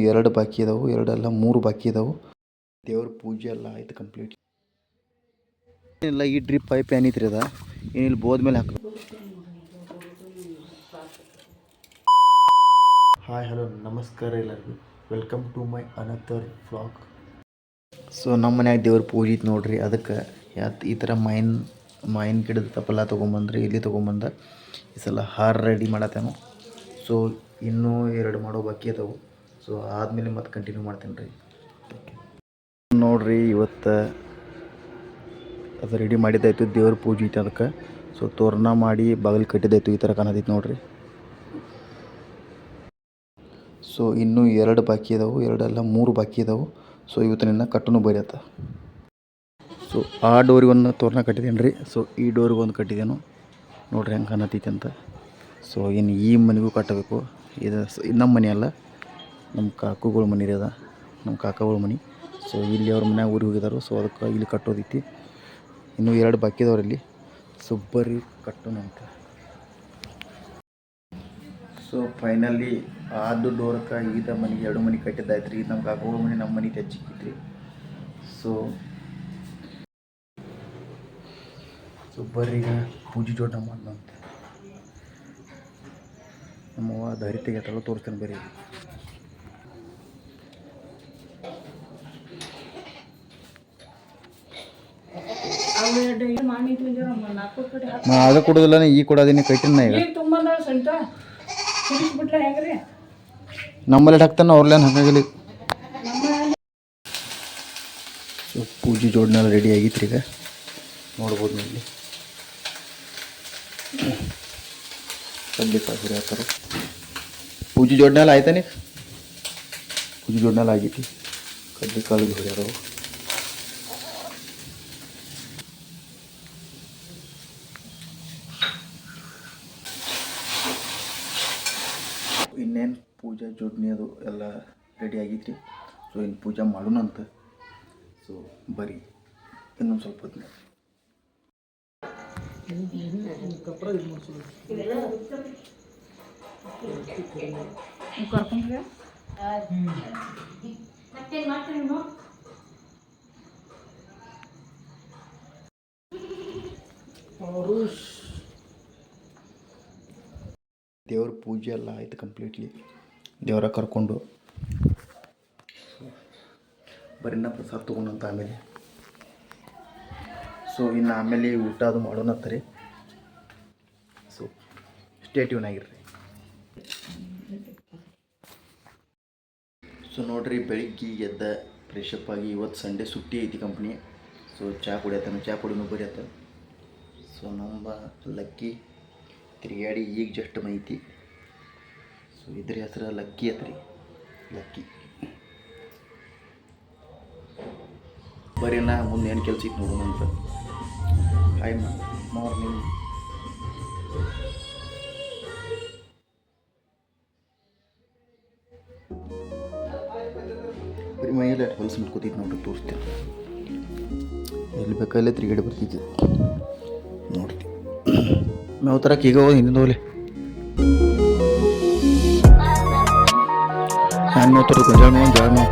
2 ಬಾಕಿ ಇದಾವೆ, 2 ಅಲ್ಲ 3 ಬಾಕಿ ಇದಾವೆ. ದೇವ್ರ ಪೂಜೆ ಎಲ್ಲ ಆಯ್ತು ಕಂಪ್ಲೀಟ್. ಏನಿಲ್ಲ, ಈ ಡ್ರಿಪ್ ಪೈಪ್ ಏನಿತ್ರಿ ಅದ ಏನಿಲ್ಲ ಬೋದ ಮೇಲೆ ಹಾಕಬೇಕು. ಹಾಯ್ ಹಲೋ ನಮಸ್ಕಾರ ಎಲ್ಲರಿಗೂ, welcome to my another vlog. So ನಮ್ಮ ಮನ್ಯಾಗ ದೇವ್ರ ಪೂಜೆ ಇತ್ತು ನೋಡ್ರಿ, ಅದಕ್ಕೆ ಈ ಥರ ಮಾಯಿನ ಗಿಡದ ತಪ್ಪಲ ತೊಗೊಂಬಂದ್ರಿ, ಇಲ್ಲಿ ತೊಗೊಂಬಂದ ಈ ಸಲ ಹಾರ ರೆಡಿ ಮಾಡತ್ತೇನು. ಸೊ ಇನ್ನೂ 2 ಮಾಡೋ ಬಾಕಿ ಅದಾವು. ಸೊ ಆದಮೇಲೆ ಮತ್ತೆ ಕಂಟಿನ್ಯೂ ಮಾಡ್ತೇನೆ ರೀ. ನೋಡಿರಿ ಇವತ್ತು ಅದು ರೆಡಿ ಮಾಡಿದ್ದಾಯಿತು, ದೇವ್ರ ಪೂಜೆ ಐತೆ ಅದಕ್ಕೆ. ಸೊ ತೋರಣ ಮಾಡಿ ಬಾಗಿಲು ಕಟ್ಟಿದ್ದಾಯಿತು, ಈ ಥರ ಕಾಣತೈತೆ ನೋಡಿರಿ. ಸೊ ಇನ್ನೂ 2 ಬಾಕಿ ಇದಾವೆ, 2 ಅಲ್ಲ 3 ಬಾಕಿ ಇದಾವೆ. ಸೊ ಇವತ್ತಿನ ಕಟ್ಟನು ಬರೆಯತ್ತ. ಸೊ ಆ ಡೋರಿಗೆ ಒಂದು ತೋರಣ ಕಟ್ಟಿದ್ದೇನೆ ರೀ. ಸೊ ಈ ಡೋರಿಗೆ ಒಂದು ಕಟ್ಟಿದ್ದೇನು ನೋಡ್ರಿ ಹೆಂಗೆ ಕಾಣತೈತೆ ಅಂತ. ಸೊ ಇನ್ನು ಈ ಮನೆಗೂ ಕಟ್ಟಬೇಕು. ಇದು ನಮ್ಮ ಮನೆ ಅಲ್ಲ, ನಮ್ಮ ಕಾಕುಗಳ ಮನೆ ರೀ, ಅದ ನಮ್ಮ ಕಾಕಗಳ ಮನೆ. ಸೊ ಇಲ್ಲಿ ಅವ್ರ ಮನ್ಯಾಗ ಊರಿಗೆ ಹೋಗಿದ್ದಾರೆ. ಸೊ ಅದಕ್ಕೆ ಇಲ್ಲಿ ಕಟ್ಟೋದೈತಿ. ಇನ್ನೂ 2 ಬಾಕಿ ಇದಾವ್ರಲ್ಲಿ. ಸೊ ಬರ್ರಿ ಕಟ್ಟೋಣ ಅಂತ. ಸೊ ಫೈನಲಿ ಆದು ಡೋರಕ್ಕೆ ಈದ ಮನೆಗೆ 2 ಮನೆ ಕಟ್ಟಿದ್ದಾಯ್ತು ರೀ. ನಮ್ಮ ಕಾಕಗಳ ಮನೆ ನಮ್ಮ ಮನೆ ತೆಚ್ಚಿಕ್ಕಿತ್ರಿ. ಸೊ ಬರ್ರಿ ಈಗ ಪೂಜೆ ಜೋಡಣೆ ಮಾಡೋಣಂತ. ನಮ್ಮವ್ವ ದಾರಿ ತೆಗೆತಾಳು, ತೋರಿಸ್ತೇನೆ ಬರ್ರಿ. ಆಗ ಕೊಡೋದಿಲ್ಲ, ಈ ಕೊಡೋದಿನ ಕಟ್ಟಿನ ಈಗ ನಮ್ಮಲ್ಲಿ ಹಾಕ್ತಾನೆ, ಅವ್ರಲ್ಲೇನು ಹಾಕಾಗಲಿ. ಸೊ ಪೂಜೆ ಜೋಡಣೆ ರೆಡಿ ಆಗಿತ್ತು ಈಗ, ನೋಡ್ಬೋದು ಇಲ್ಲಿ ಕಡ್ಲಿಕಾಳು ಹುರಿ ಹಾಕ್ತಾರೆ. ಪೂಜೆ ಜೋಡಣೆ ಎಲ್ಲ ಆಯ್ತಾನೆ, ಪೂಜೆ ಜೋಡಣೆ ಎಲ್ಲ ಆಗೈತಿ. ಕಡ್ಲಿಕಾಳು ಹುರಿ ಅದಾವು. ಇನ್ನೇನು ಪೂಜಾ ಜೋಡಣೆ ಅದು ಎಲ್ಲ ರೆಡಿ ಆಗೈತಿ. ಸೊ ಇನ್ನು ಪೂಜೆ ಮಾಡೋಣ ಅಂತ. ಸೊ ಬರೀ ಇನ್ನೊಂದು ಸ್ವಲ್ಪ ಹೊತ್ತಿನ ದೇವ್ರ ಪೂಜೆ ಎಲ್ಲ ಆಯ್ತು ಕಂಪ್ಲೀಟ್ಲಿ. ದೇವರ ಕರ್ಕೊಂಡು ಬರೀ ಪ್ರಸಾದ ತೊಗೊಂಡಂತ ಆಮೇಲೆ. ಸೊ ಇನ್ನು ಆಮೇಲೆ ಊಟ ಅದು ಮಾಡೋಣ ಅಂತಾರೆ. ಸೊ ಸ್ಟೇ ಟ್ಯೂನ್ ಆಗಿರ್ರಿ. ಸೊ ನೋಡ್ರಿ, ಬೆಳಿಗ್ಗೆ ಎದ್ದ ಫ್ರೆಶಪ್ ಆಗಿ, ಇವತ್ತು ಸಂಡೇ ಸುಟ್ಟಿ ಐತಿ ಕಂಪ್ನಿ. ಸೊ ಚಹಾ ಕುಡಿಯತ್ತಾನೆ, ಚಹಾ ಕುಡಿನೂ ಬರೆಯತ್ತ. ಸೊ ನಮ್ಮ ಲಕ್ಕಿ ತಿರುಗಾಡಿ ಈಗ ಜಸ್ಟ್ ಮೈತಿ. ಸೊ ಇದ್ರ ಹೆಸರು ಲಕ್ಕಿ ಅತ್ರಿ, ಲಕ್ಕಿ. ಬರೀ ನಾ ಮುಂದೆ ಏನು ಕೆಲಸ ಇತ್ತು ನೋಡೋಣ ಅಂತ. Hi morning. ಬರೀ ಮೈಯಲ್ಲಿ ಹೊಲಸು ಮಾಡ್ಕೋತಿದ್ದು ನೋಡ್ರಿ, ತೋರಿಸ್ತೇನೆ. ಎಲ್ಲಿ ಬೇಕಾಗಲೇ ತಿರುಗಾಡಿ ಬರ್ತಿದ್ದೆ ನೋಡ್ತಿ. ನಾವು ತರಕ್ಕೆ ಈಗ ಹೋಗಿ ಹಿಂದಿನ ಹೋಗ್ಲಿ ಹ್ಯಾಂಗ ನೋಡ್ತಾರೆ ಗೊಂಜಾಳ ಮೇವು ಜಾಳ ಮೇವು.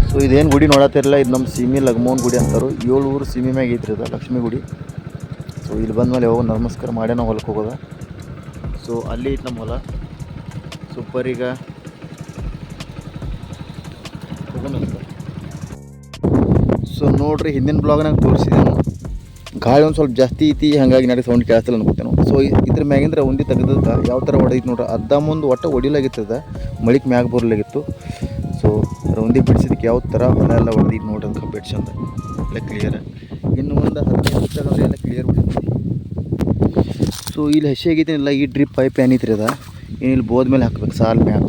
ಸೊ ಇದೇನು ಗುಡಿ ನೋಡತ್ತಿರಲ್ಲ, ಇದು ನಮ್ಮ ಸೀಮೆ ಲಗ್ಮೋನ್ ಗುಡಿ ಅಂತಾರೆ. 7 ಊರು ಸೀಮೆ ಮ್ಯಾಗ ಐತ್ರಿ ಅದು, ಲಕ್ಷ್ಮೀ ಗುಡಿ. ಸೊ ಇಲ್ಲಿ ಬಂದಮೇಲೆ ಯಾವಾಗ ನಮಸ್ಕಾರ ಮಾಡೇ ನಾವು ಹೊಲಕ್ಕೆ ಹೋಗೋದ. ಸೊ ಅಲ್ಲಿ ಐತೆ ನಮ್ಮ ಹೊಲ. ಸೂಪರ್. ಈಗ ಸೊ ನೋಡ್ರಿ, ಹಿಂದಿನ ಬ್ಲಾಗ್ನಾಗ ತೋರಿಸಿದ್ದೇನು, ಗಾಳಿ ಒಂದು ಸ್ವಲ್ಪ ಜಾಸ್ತಿ ಐತಿ, ಹಾಗಾಗಿ ನನಗೆ ಸೌಂಡ್ ಕೇಳಿಸ್ತಲ್ಲ ಅನ್ಕೋತೇನೆ. ಸೊ ಇದ್ರ ಮ್ಯಾಗಿಂದ್ರೆ ಉಂಡಿ ತೆಗೆದಕ್ಕೆ ಯಾವ ಥರ ಹೊಡೆದೈತಿ ನೋಡ್ರಿ, ಅರ್ಧ ಮುಂದೆ ಒಟ್ಟು ಹೊಡಿಲಾಗಿತ್ತದ, ಮಳಿಗೆ ಮ್ಯಾಗ ಬರಲಾಗಿತ್ತು. ಸೊ ರೌಂದಿ ಬಿಡಿಸಿದಕ್ಕೆ ಯಾವ ಥರ ಹೊಲ ಎಲ್ಲ ಹೊಡೆದೈತಿ ನೋಡ್ರಿ, ಅದಕ್ಕೆ ಬೆಡ್ಸಂದ ಎಲ್ಲ ಕ್ಲಿಯರ್. ಇನ್ನು ಒಂದು 15 ನಿಮಿಷ ಎಲ್ಲ ಕ್ಲಿಯರ್ ಹೊಡಿತೈತಿ. ಸೊ ಇಲ್ಲಿ ಹಸಿ ಆಗೈತಿನಿಲ್ಲ, ಈ ಡ್ರಿಪ್ ಪೈಪ್ ಏನಿತ್ರಿ ಅದ ಏನಿಲ್ಲಿ ಬೋದ ಮೇಲೆ ಹಾಕ್ಬೇಕು, ಸಾಲ್ ಮ್ಯಾಗ.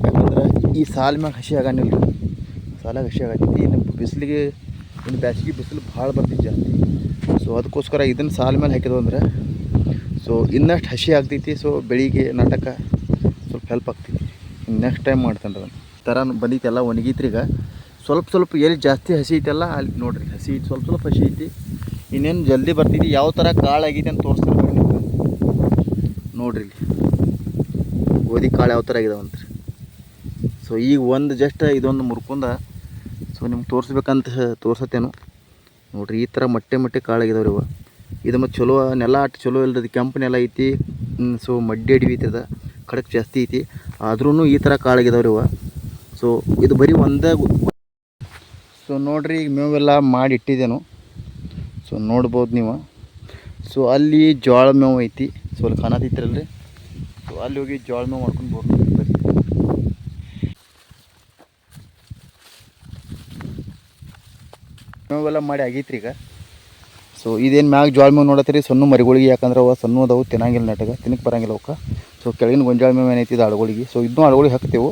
ಯಾಕಂದ್ರೆ ಈ ಸಾಲ್ ಮ್ಯಾಗ ಹಸಿ ಆಗಂಗಿಲ್ಲ ರೀ, ಸಾಲಾಗ ಹಸಿ ಆಗತ್ತೈತಿ. ಇನ್ನು ಬಿಸಿಲಿಗೆ, ಇನ್ನು ಬ್ಯಾಸಿಗೆ ಬಿಸಿಲು ಭಾಳ ಬರ್ತೈತಿ ಜಾಸ್ತಿ. ಸೊ ಅದಕ್ಕೋಸ್ಕರ ಇದನ್ನು ಸಾಲ ಮೇಲೆ ಹಾಕಿದ್ವು ಅಂದ್ರೆ ಸೊ ಇನ್ನಷ್ಟು ಹಸಿ ಆಗ್ತೈತಿ. ಸೊ ಬೆಳಿಗ್ಗೆ ನಾಟಕ ಸ್ವಲ್ಪ ಹೆಲ್ಪ್ ಆಗ್ತೈತಿ. ನೆಕ್ಸ್ಟ್ ಟೈಮ್ ಮಾಡ್ತಾನೆ ಅದನ್ನು ಥರ ಬಂದೈತಿ, ಎಲ್ಲ ಒಣಗೈತ್ರಿ ಈಗ. ಸ್ವಲ್ಪ ಸ್ವಲ್ಪ ಎಲ್ಲಿ ಜಾಸ್ತಿ ಹಸಿ ಐತಲ್ಲ ಅಲ್ಲಿ ನೋಡಿರಿ ಹಸಿ ಐತಿ, ಸ್ವಲ್ಪ ಸ್ವಲ್ಪ ಹಸಿ ಐತಿ. ಇನ್ನೇನು ಜಲ್ದಿ ಬರ್ತೈತಿ. ಯಾವ ಥರ ಕಾಳು ಆಗೈತಿ ಅಂತ ತೋರಿಸ್ತಾರೆ ನಿಮ್ಗೆ. ನೋಡಿರಿ ಇಲ್ಲಿ ಗೋಧಿ ಕಾಳು ಯಾವ ಥರ ಆಗಿದಾವಂತ್ರಿ. ಸೊ ಈಗ ಒಂದು ಜಸ್ಟ್ ಇದೊಂದು ಮುರ್ಕೊಂಡ ಸೊ ನಿಮ್ಗೆ ತೋರಿಸ್ಬೇಕಂತ ತೋರ್ಸತ್ತೇನು. ನೋಡಿರಿ ಈ ಥರ ಮೊಟ್ಟೆ ಕಾಳಾಗಿದಾವ್ರಿ ಇವ. ಇದು ಮತ್ತು ಚಲೋ ನೆಲ ಅಟ್ಟು ಚಲೋ ಇಲ್ಲದ ಕೆಂಪು ನೆಲ ಐತಿ. ಸೊ ಮಡ್ಡಿ ಅಡಿವಿ ಐತಿ, ಅದ ಖಡಕ್ ಜಾಸ್ತಿ ಐತಿ. ಆದ್ರೂ ಈ ಥರ ಕಾಳಾಗಿದಾವ್ರಿ ಇವ. ಸೊ ಇದು ಬರೀ ಒಂದೇ. ಸೊ ನೋಡಿರಿ ಈಗ ಮೇವೆಲ್ಲ ಮಾಡಿ ಇಟ್ಟಿದ್ದೇನು. ಸೊ ನೋಡ್ಬೋದು ನೀವು. ಸೊ ಅಲ್ಲಿ ಜೋಳ ಮೇವು ಐತಿ. ಸೊ ಅಲ್ಲಿ ಕಾಣತೈತ್ರಲ್ರಿ. ಸೊ ಅಲ್ಲಿ ಹೋಗಿ ಜೋಳ ಮೇವು ಮಾಡ್ಕೊಂಡು ಬರ್ತೀವಿ. ಬರೀ ಮೇವೆಲ್ಲ ಮಾಡಿ ಆಗೈತ್ರಿ ಈಗ. ಸೊ ಇದೇನು ಮ್ಯಾಗ ಜೋಳ ಮೇವು ನೋಡತ್ತೀರಿ ಸಣ್ಣ ಮರಿಗಳಿಗೆ, ಯಾಕಂದ್ರೆ ಅವು ಸಣ್ಣ ಅದಾವು ತಿನ್ನಂಗಿಲ್ಲ, ನೆಟ್ಟಗೆ ತಿನ್ನಕ್ಕೆ ಬರಂಗಿಲ್ಲ ಅವಕ್ಕೆ. ಸೊ ಕೆಳಗಿನ ಗೊಂಜಾಳ ಮೇವು ಏನೈತಿ ಇದು ಆಳುಗಳಿಗೆ. ಸೊ ಇದನ್ನೂ ಆಳುಗಳಿಗೆ ಹಾಕ್ತೇವೆ.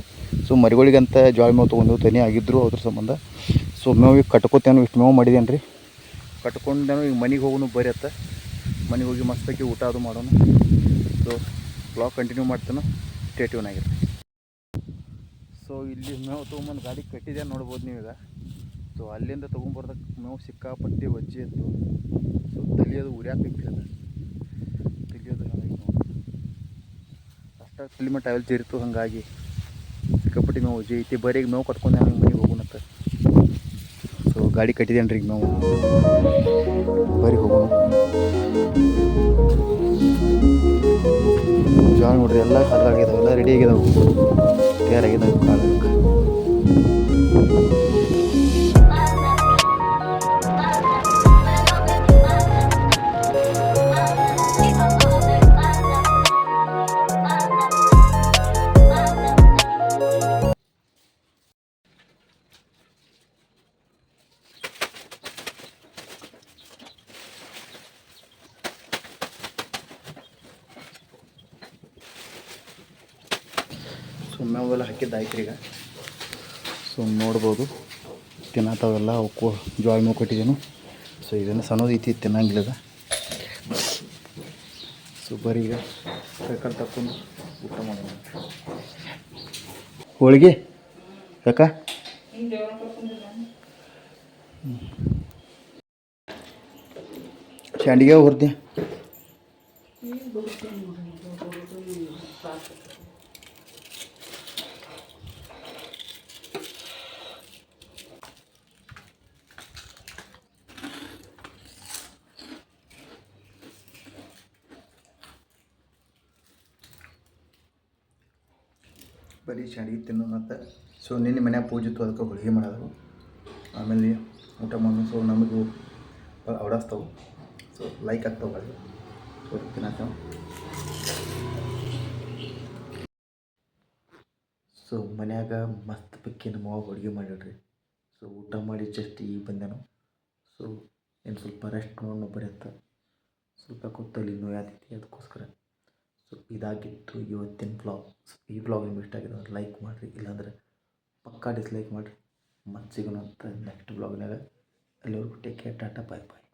ಸೊ ಮರಿಗಳಿಗಂತ ಜೋಳ ಮೇವು ತೊಗೊಂಡೆವು, ತನಿ ಆಗಿದ್ರು ಅದ್ರ ಸಂಬಂಧ. ಸೊ ಮೇವು ಈಗ ಕಟ್ಕೋತೇನು, ಇಷ್ಟು ಮೇವು ಮಾಡಿದೇನು ರೀ. ಕಟ್ಕೊಂಡೇನು ಈಗ ಮನೆಗೆ ಹೋಗೋನು ಬರೀ ಅತ್ತ. ಮನೆಗೆ ಹೋಗಿ ಮಸ್ತಾಗಿ ಊಟ ಅದು ಮಾಡೋಣ. ಸೊ ಬ್ಲಾಗ್ ಕಂಟಿನ್ಯೂ ಮಾಡ್ತೇನೆ, ಸ್ಟೇ ಟ್ಯೂನ್ ಆಗಿರ್ರಿ. ಸೊ ಇಲ್ಲಿ ಮೇವು ತೊಗೊಂಬಂದು ಗಾಡಿ ಕಟ್ಟಿದೆ ನೋಡ್ಬೋದು ನೀವೀಗ. ಸೊ ಅಲ್ಲಿಂದ ತೊಗೊಂಬರ್ದಕ್ಕೆ ಮೇವು ಸಿಕ್ಕಾಪಟ್ಟಿ ವಜ್ಜೆ ಇತ್ತು. ಸೊ ತಲಿಯೋದು ಉರಿಯಾಕೈತಿ, ಅದು ತಲಿಯೋದು ಹಂಗಾಗಿ ನೋಡಿ ಅಷ್ಟ ತಲೆ ಟೈಲ್ ಜೀರಿತು. ಹಾಗಾಗಿ ಸಿಕ್ಕಾಪಟ್ಟಿ ಮೇವು ವಜ್ಜೆ ಐತಿ. ಬರೀ ಈಗ ಮೇವು ಕಟ್ಕೊಂಡೆ ಹಂಗೆ ಮನೆಗೆ ಹೋಗೋಣತ್ತ. ಸೊ ಗಾಡಿ ಕಟ್ಟಿದೇನು ರೀ ಈಗ ಮೇವು, ಬರೀ ಹೋಗೋಣ. ಜೋಳ ನೋಡ್ರಿ ಎಲ್ಲ ಹಲ್ಲಾಗಿದಾವೆ, ಎಲ್ಲ ರೆಡಿ ಆಗಿದಾವೆ, ತಯಾರಾಗಿದ್ದಾವೆ ಕಾಳಕ್ಕೆ. ಸೊ ಮೇವೆಲ್ಲ ಹಾಕಿದ್ದಾಯ್ತು ಈಗ. ಸೊ ನೋಡ್ಬೋದು ತಿನ್ನತ್ತಾವೆಲ್ಲ ಅವಕ್ಕೂ ಜೋಳ ಮೇವು ಕೊಟ್ಟಿದ್ದೇನು. ಸೊ ಇದನ್ನು ಸಣ್ಣದು ಐತಿ, ತಿನ್ನಂಗಿಲ್ಲದ. ಸೊ ಬರೀ ಈಗ ಕೈಕಾಲು ತಕ್ಕೊಂಡು ಊಟ ಮಾಡೋಣ. ಹೋಳಿಗೆ ಯಾಕ ಶಾಂಡಿಗೆ ಹೊರ್ದೆ. ಬರೀ ಶಾಂಡಿಗೆ ತಿನ್ನೋಣಂತ. ಸೊ ನಿನ್ನೆ ಮನ್ಯಾಗ ಪೂಜೆ ಇತ್ತು, ಅದಕ್ಕೆ ಹೋಳಿಗೆ ಮಾಡೋದು. ಆಮೇಲೆ ಊಟ ಮಾಡೋಣ. ಸೊ ನಮಗೂ ಅವಡಾಸ್ತಾವೆ. ಸೊ ಲೈಕ್ ಆಗ್ತಾವೆ. ಸೊ ತಿನ್ನತ್ತೇವೆ. ಸೊ ಮನ್ಯಾಗ ಮಸ್ತ್ ಪಕ್ಕಿ ನಮ್ಮ ಅವ್ವ ಅಡುಗೆ ಮಾಡಿಡ್ರಿ. ಸೊ ಊಟ ಮಾಡಿ ಜಸ್ಟ್ ಈಗ ಬಂದೆನು. ಸೊ ಏನು ಸ್ವಲ್ಪ ರೆಸ್ಟ್ ಮಾಡೋಣ ಬರುತ್ತೆ. ಸ್ವಲ್ಪ ಕೂತಲ್ಲಿ ನೋಯಾತೈತಿ, ಅದಕ್ಕೋಸ್ಕರ. ಸೊ ಇದಾಗಿತ್ತು ಇವತ್ತಿನ ವ್ಲಾಗ್. ಈ ವ್ಲಾಗ್ ನಿಮ್ಗೆ ಇಷ್ಟ ಆಗಿದೆ ಅಂದ್ರೆ ಲೈಕ್ ಮಾಡಿರಿ, ಇಲ್ಲಾಂದ್ರೆ ಪಕ್ಕಾ ಡಿಸ್ಲೈಕ್ ಮಾಡಿರಿ. ಮತ್ತೆ ಸಿಗೋಣ ಅಂತ ನೆಕ್ಸ್ಟ್ ವ್ಲಾಗ್ನಾಗ. ಅಲ್ಲಿವರೆಗೂ ಟೇಕ್ ಕೇರ್, ಟಾಟಾ, ಬಾಯ್ ಬಾಯ್.